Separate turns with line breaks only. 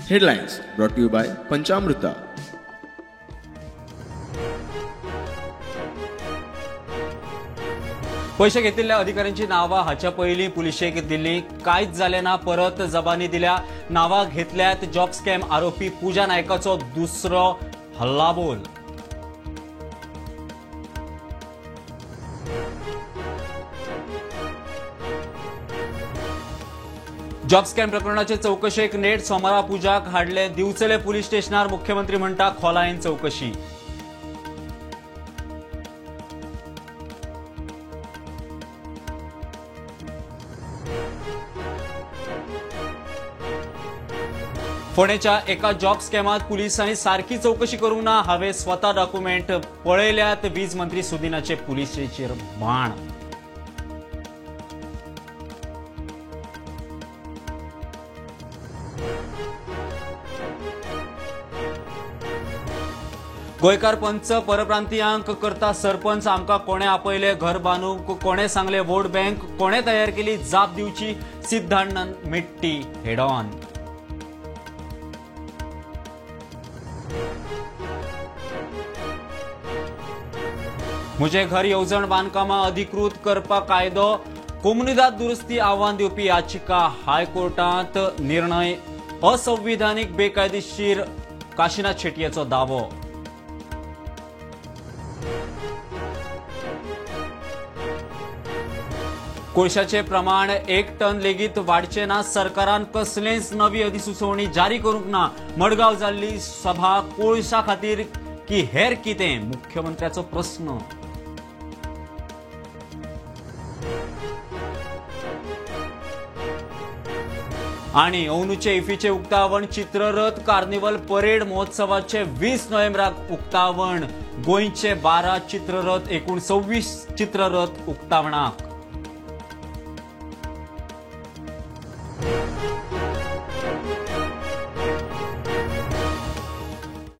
Headlines brought to you by Panchamrita.
पैसे घेतिल्ल्या अधिकाऱ्यांची नावा हाच्या पयलीं पुलिशेक दिल्ली, कांयच जालें ना, परत जबानी दिल्या. नावा घेतल्यात. जॉब स्कॅम आरोपी पूजा नायकाचो दुसरो हल्लाबोल. जॉब स्कॅम प्रकरणाचे चौकशेक नेट सोमारा पुजाक हाडले. दिवचले पुलीस स्टेशनार मुख्यमंत्री म्हणटा खोलायेन चौकशी. फोंडेच्या एका जॉब स्कॅमात पुलिसांनी सारखी चौकशी करूंक ना. हांवें स्वता डॉक्युमेंट पळयल्यात. वीज मंत्री सुदिनाचे पुलिसेचेर बाण. गोंयकार पंच परप्रांतीयांक करता सरपंच. आमकां कोणे आपयले घर बांदूंक, कोणे सांगले वोट बँक, कोणे तयार केली जाप दिवची. सिद्धांत मिट्टी हेड ऑन. म्हजे घर येवजण बांदकामां अधिकृत करपाक कायदो. कोमुनिदाद दुरुस्ती आव्हान दिवपी याचिका हायकोर्टांत. निर्णय असंविधानीक बेकायदेशीर. काशीनाथ शेटयेचो दावो. कोळशाचे प्रमाण 1 टन लेगीत वाडचे ना. सरकारान कसलेच नवी अधिसुचोवणी जारी करूंक ना. मडगांव जाल्ली सभा कोळशा खातीर की हेर कितें, मुख्यमंत्र्याचो प्रस्न. आणि अंदूचे इफ्फीचे उक्तावण. चित्ररथ कार्निवल परेड महोत्सवाचे 20 नोव्हेंबराक उक्तावण. गोंयचे 12 चित्ररथ, एकूण 26 चित्ररथ उक्तावणाक.